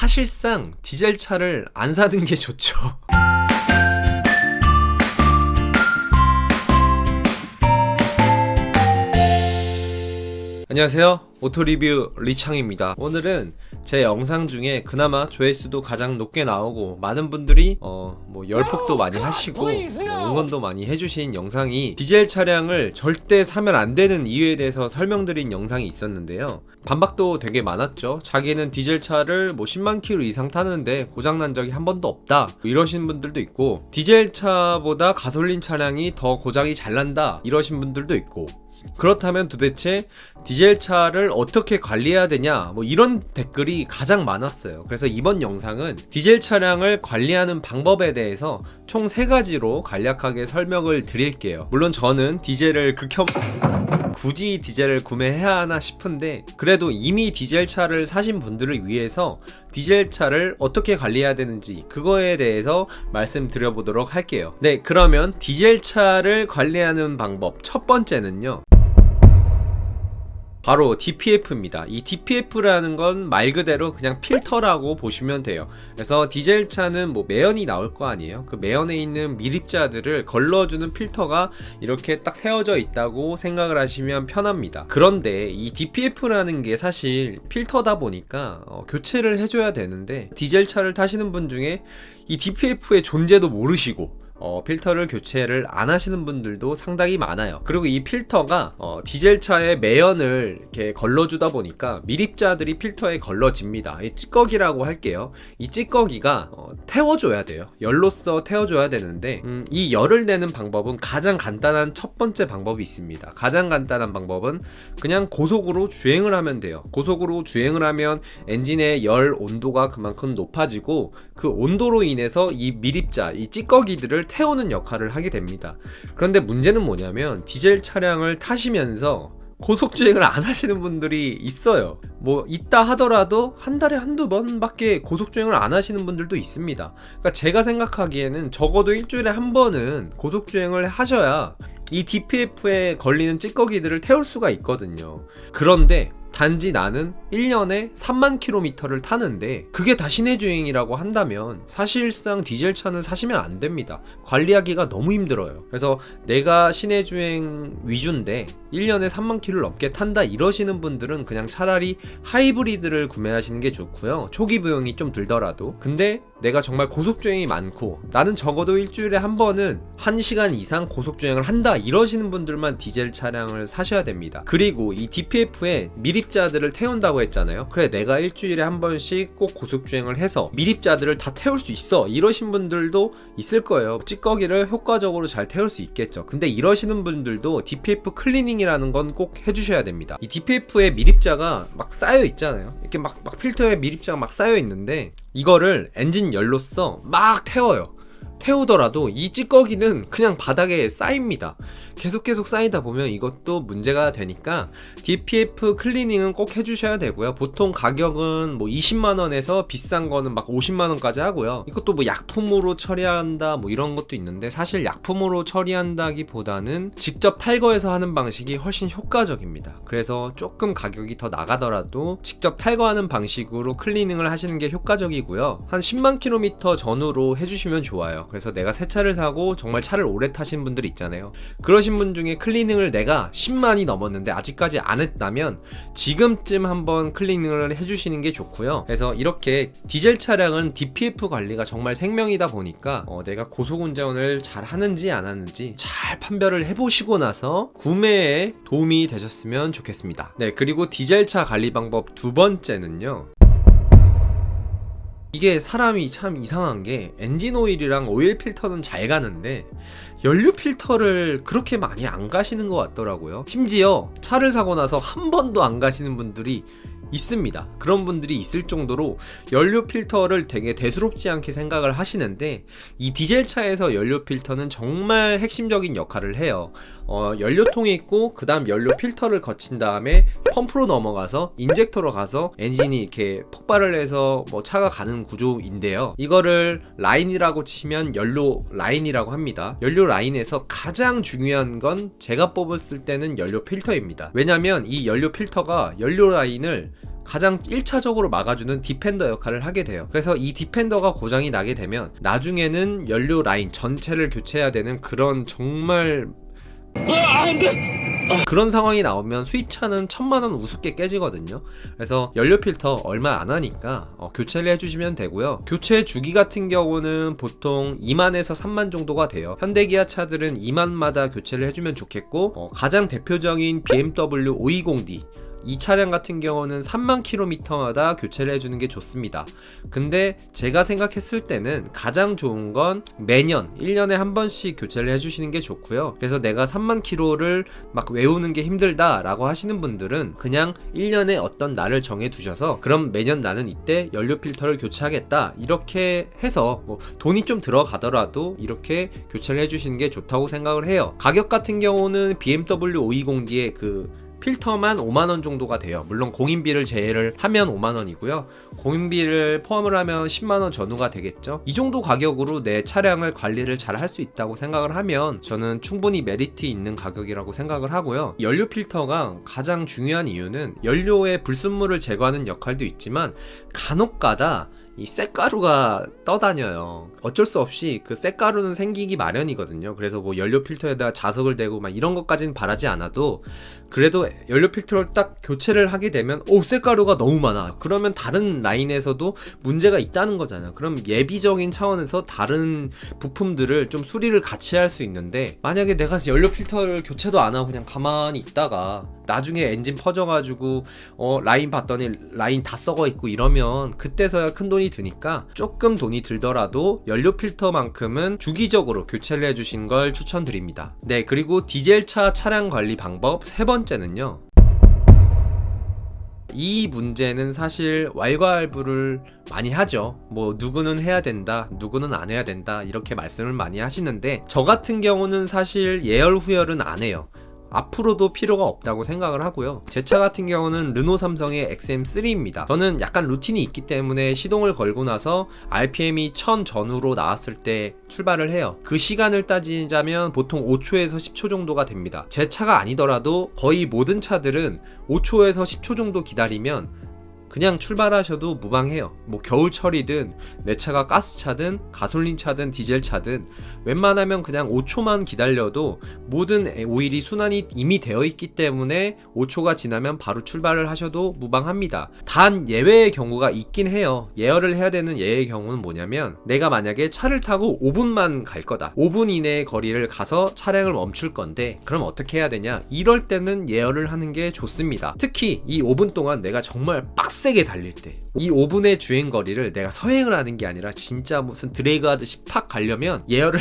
사실상 디젤 차를 안 사는 게 좋죠. 안녕하세요, 오토리뷰 리창입니다. 오늘은 제 영상 중에 그나마 조회수도 가장 높게 나오고 많은 분들이 열폭도 많이 하시고 응원도 많이 해주신 영상이 디젤 차량을 절대 사면 안 되는 이유에 대해서 설명드린 영상이 있었는데요. 반박도 되게 많았죠. 자기는 디젤 차를 10만 킬로 이상 타는데 고장난 적이 한 번도 없다, 이러신 분들도 있고, 디젤 차보다 가솔린 차량이 더 고장이 잘 난다, 이러신 분들도 있고. 그렇다면 도대체 디젤 차를 어떻게 관리해야 되냐, 이런 댓글이 가장 많았어요. 그래서 이번 영상은 디젤 차량을 관리하는 방법에 대해서 총 3가지로 간략하게 설명을 드릴게요. 물론 저는 디젤을 굳이 디젤을 구매해야 하나 싶은데, 그래도 이미 디젤 차를 사신 분들을 위해서 디젤 차를 어떻게 관리해야 되는지 그거에 대해서 말씀드려보도록 할게요. 네, 그러면 디젤 차를 관리하는 방법 첫 번째는요, 바로 DPF입니다. 이 DPF라는 건 말 그대로 그냥 필터라고 보시면 돼요. 그래서 디젤 차는 매연이 나올 거 아니에요. 그 매연에 있는 미립자들을 걸러주는 필터가 이렇게 딱 세워져 있다고 생각을 하시면 편합니다. 그런데 이 DPF라는 게 사실 필터다 보니까 교체를 해줘야 되는데, 디젤 차를 타시는 분 중에 이 DPF의 존재도 모르시고 필터를 교체를 안 하시는 분들도 상당히 많아요. 그리고 이 필터가 디젤 차의 매연을 이렇게 걸러주다 보니까 미립자들이 필터에 걸러집니다. 이 찌꺼기라고 할게요. 이 찌꺼기가 태워줘야 돼요. 열로써 태워줘야 되는데, 이 열을 내는 방법은 가장 간단한 첫 번째 방법이 있습니다. 가장 간단한 방법은 그냥 고속으로 주행을 하면 돼요. 고속으로 주행을 하면 엔진의 열 온도가 그만큼 높아지고, 그 온도로 인해서 이 미립자, 이 찌꺼기들을 태우는 역할을 하게 됩니다. 그런데 문제는 뭐냐면, 디젤 차량을 타시면서 고속주행을 안 하시는 분들이 있어요. 있다 하더라도 한 달에 한두 번밖에 고속주행을 안 하시는 분들도 있습니다. 그러니까 제가 생각하기에는 적어도 일주일에 한 번은 고속주행을 하셔야 이 DPF에 걸리는 찌꺼기들을 태울 수가 있거든요. 그런데 단지 나는 1년에 3만 킬로미터를 타는데 그게 다 시내주행이라고 한다면 사실상 디젤 차는 사시면 안 됩니다. 관리하기가 너무 힘들어요. 그래서 내가 시내주행 위주인데 1년에 3만 킬로를 넘게 탄다, 이러시는 분들은 그냥 차라리 하이브리드를 구매하시는 게 좋고요. 초기 비용이 좀 들더라도. 근데 내가 정말 고속주행이 많고 나는 적어도 일주일에 한 번은 1시간 이상 고속주행을 한다, 이러시는 분들만 디젤 차량을 사셔야 됩니다. 그리고 이 DPF에 미립자들을 태운다고 했잖아요. 그래, 내가 일주일에 한 번씩 꼭 고속주행을 해서 미립자들을 다 태울 수 있어, 이러신 분들도 있을 거예요. 찌꺼기를 효과적으로 잘 태울 수 있겠죠. 근데 이러시는 분들도 DPF 클리닝이라는 건 꼭 해주셔야 됩니다. 이 DPF에 미립자가 막 쌓여 있잖아요. 이렇게 막 필터에 미립자가 막 쌓여 있는데, 이거를 엔진 열로써 막 태우더라도 이 찌꺼기는 그냥 바닥에 쌓입니다. 계속 쌓이다 보면 이것도 문제가 되니까 DPF 클리닝은 꼭 해주셔야 되고요. 보통 가격은 20만원에서 비싼 거는 막 50만원까지 하고요. 이것도 약품으로 처리한다 이런 것도 있는데, 사실 약품으로 처리한다기보다는 직접 탈거해서 하는 방식이 훨씬 효과적입니다. 그래서 조금 가격이 더 나가더라도 직접 탈거하는 방식으로 클리닝을 하시는 게 효과적이고요. 한 10만 킬로미터 전후로 해주시면 좋아요. 그래서 내가 새 차를 사고 정말 차를 오래 타신 분들 있잖아요. 그러신 분 중에 클리닝을 내가 10만이 넘었는데 아직까지 안 했다면 지금쯤 한번 클리닝을 해주시는 게 좋고요. 그래서 이렇게 디젤 차량은 DPF 관리가 정말 생명이다 보니까 내가 고속운전을 잘 하는지 안 하는지 잘 판별을 해보시고 나서 구매에 도움이 되셨으면 좋겠습니다. 네, 그리고 디젤 차 관리 방법 두 번째는요, 이게 사람이 참 이상한 게, 엔진 오일이랑 오일 필터는 잘 가는데 연료 필터를 그렇게 많이 안 가시는 것 같더라고요. 심지어 차를 사고 나서 한 번도 안 가시는 분들이 있습니다. 그런 분들이 있을 정도로 연료 필터를 되게 대수롭지 않게 생각을 하시는데, 이 디젤 차에서 연료 필터는 정말 핵심적인 역할을 해요. 연료통이 있고 그 다음 연료 필터를 거친 다음에 펌프로 넘어가서 인젝터로 가서 엔진이 이렇게 폭발을 해서 차가 가는 구조인데요. 이거를 라인이라고 치면 연료 라인이라고 합니다. 연료 라인에서 가장 중요한 건 제가 뽑았을 때는 연료 필터입니다. 왜냐면 이 연료 필터가 연료 라인을 가장 1차적으로 막아주는 디펜더 역할을 하게 돼요. 그래서 이 디펜더가 고장이 나게 되면 나중에는 연료 라인 전체를 교체해야 되는 그런 정말 그런 상황이 나오면 수입차는 1000만원 우습게 깨지거든요. 그래서 연료 필터 얼마 안 하니까 교체를 해주시면 되고요. 교체 주기 같은 경우는 보통 2만에서 3만 정도가 돼요. 현대기아 차들은 2만마다 교체를 해주면 좋겠고, 가장 대표적인 BMW 520D 이 차량 같은 경우는 3만 킬로미터마다 교체를 해주는 게 좋습니다. 근데 제가 생각했을 때는 가장 좋은 건 매년 1년에 한 번씩 교체를 해주시는 게 좋고요. 그래서 내가 3만 킬로를 막 외우는 게 힘들다 라고 하시는 분들은 그냥 1년에 어떤 날을 정해 두셔서 그럼 매년 나는 이때 연료 필터를 교체하겠다 이렇게 해서 뭐 돈이 좀 들어가더라도 이렇게 교체를 해주시는 게 좋다고 생각을 해요. 가격 같은 경우는 BMW 520D의 그 필터만 5만원 정도가 돼요. 물론 공인비를 제외를 하면 5만원이고요. 공인비를 포함을 하면 10만원 전후가 되겠죠. 이 정도 가격으로 내 차량을 관리를 잘 할 수 있다고 생각을 하면 저는 충분히 메리트 있는 가격이라고 생각을 하고요. 연료 필터가 가장 중요한 이유는 연료의 불순물을 제거하는 역할도 있지만 간혹가다 이 쇳가루가 떠다녀요. 어쩔 수 없이 그 쇳가루는 생기기 마련이거든요. 그래서 뭐 연료 필터에다 자석을 대고 막 이런 것까지는 바라지 않아도 그래도 연료 필터를 딱 교체를 하게 되면 쇳가루가 너무 많아. 그러면 다른 라인에서도 문제가 있다는 거잖아요. 그럼 예비적인 차원에서 다른 부품들을 좀 수리를 같이 할 수 있는데, 만약에 내가 연료 필터를 교체도 안 하고 그냥 가만히 있다가 나중에 엔진 퍼져가지고 라인 봤더니 라인 다 썩어 있고 이러면 그때서야 큰 돈이 드니까 조금 돈이 들더라도 연료 필터만큼은 주기적으로 교체를 해주신 걸 추천드립니다. 네, 그리고 디젤차 차량 관리 방법 세 번째는요, 이 문제는 사실 왈가왈부를 많이 하죠. 뭐 누구는 해야 된다, 누구는 안 해야 된다 이렇게 말씀을 많이 하시는데, 저 같은 경우는 사실 예열 후열은 안 해요. 앞으로도 필요가 없다고 생각을 하고요. 제 차 같은 경우는 르노 삼성의 XM3입니다. 저는 약간 루틴이 있기 때문에 시동을 걸고 나서 RPM이 1000 전후로 나왔을 때 출발을 해요. 그 시간을 따지자면 보통 5초에서 10초 정도가 됩니다. 제 차가 아니더라도 거의 모든 차들은 5초에서 10초 정도 기다리면 그냥 출발하셔도 무방해요. 뭐 겨울철이든 내 차가 가스차든 가솔린 차든 디젤 차든 웬만하면 그냥 5초만 기다려도 모든 오일이 순환이 이미 되어 있기 때문에 5초가 지나면 바로 출발을 하셔도 무방합니다. 단 예외의 경우가 있긴 해요. 예열을 해야 되는 예외의 경우는 뭐냐면, 내가 만약에 차를 타고 5분만 갈 거다, 5분 이내의 거리를 가서 차량을 멈출 건데 그럼 어떻게 해야 되냐, 이럴 때는 예열을 하는 게 좋습니다. 특히 이 5분 동안 내가 정말 빡세게 달릴 때, 이 5분의 주행거리를 내가 서행을 하는 게 아니라 진짜 무슨 드래그 하듯이 팍 가려면 예열을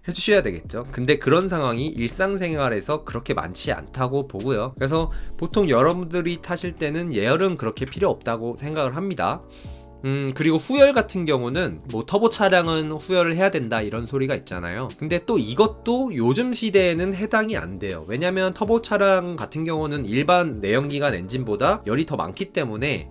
해주셔야 되겠죠. 근데 그런 상황이 일상생활에서 그렇게 많지 않다고 보고요. 그래서 보통 여러분들이 타실 때는 예열은 그렇게 필요 없다고 생각을 합니다. 그리고 후열 같은 경우는 뭐 터보 차량은 후열을 해야 된다 이런 소리가 있잖아요. 근데 또 이것도 요즘 시대에는 해당이 안 돼요. 왜냐면 터보 차량 같은 경우는 일반 내연기관 엔진보다 열이 더 많기 때문에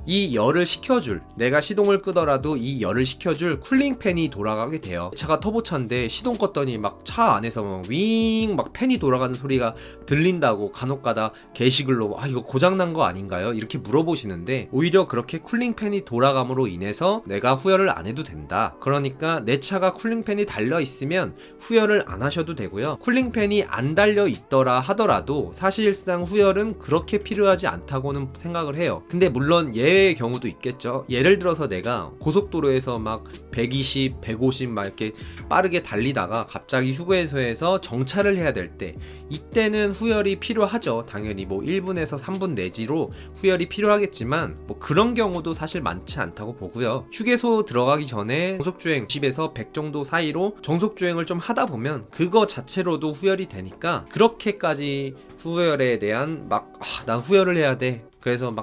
이 열을 식혀줄, 내가 시동을 끄더라도 이 열을 식혀줄 쿨링팬이 돌아가게 돼요. 차가 터보차인데 시동 껐더니 막 차 안에서 막 윙 막 팬이 돌아가는 소리가 들린다고 간혹가다 게시글로 이거 고장난 거 아닌가요? 이렇게 물어보시는데, 오히려 그렇게 쿨링팬이 돌아감으로 인해서 내가 후열을 안 해도 된다. 그러니까 내 차가 쿨링팬이 달려 있으면 후열을 안 하셔도 되고요. 쿨링팬이 안 달려 있더라 하더라도 사실상 후열은 그렇게 필요하지 않다고는 생각을 해요. 근데 물론 예외의 경우도 있겠죠. 예를 들어서 내가 고속도로에서 막 120, 150 막 이렇게 빠르게 달리다가 갑자기 휴게소에서 정차를 해야 될 때, 이때는 후열이 필요하죠. 당연히 뭐 1분에서 3분 내지로 후열이 필요하겠지만 뭐 그런 경우도 사실 많지 않다고 보고요. 휴게소 들어가기 전에 정속주행 10에서 100 정도 사이로 정속주행을 좀 하다 보면 그거 자체로도 후열이 되니까, 그렇게까지 후열에 대한 난 후열을 해야 돼, 그래서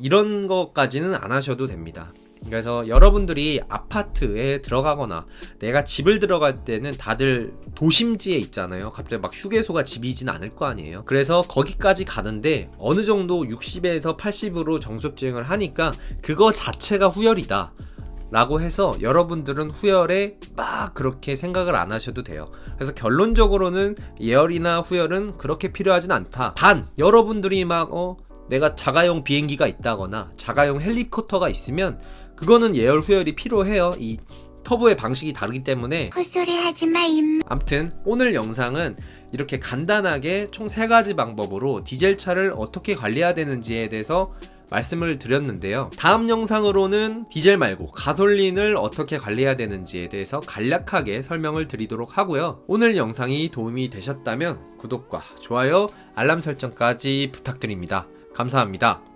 이런 것까지는 안 하셔도 됩니다. 그래서 여러분들이 아파트에 들어가거나 내가 집을 들어갈 때는 다들 도심지에 있잖아요. 갑자기 막 휴게소가 집이진 않을 거 아니에요. 그래서 거기까지 가는데 어느 정도 60에서 80으로 정속주행을 하니까 그거 자체가 후열이다 라고 해서 여러분들은 후열에 막 그렇게 생각을 안 하셔도 돼요. 그래서 결론적으로는 예열이나 후열은 그렇게 필요하진 않다. 단 여러분들이 내가 자가용 비행기가 있다거나 자가용 헬리콥터가 있으면 그거는 예열 후열이 필요해요. 이 터보의 방식이 다르기 때문에. 헛소리 하지마 임. 암튼 오늘 영상은 이렇게 간단하게 총 3가지 방법으로 디젤차를 어떻게 관리해야 되는지에 대해서 말씀을 드렸는데요. 다음 영상으로는 디젤 말고 가솔린을 어떻게 관리해야 되는지에 대해서 간략하게 설명을 드리도록 하고요. 오늘 영상이 도움이 되셨다면 구독과 좋아요, 알람 설정까지 부탁드립니다. 감사합니다.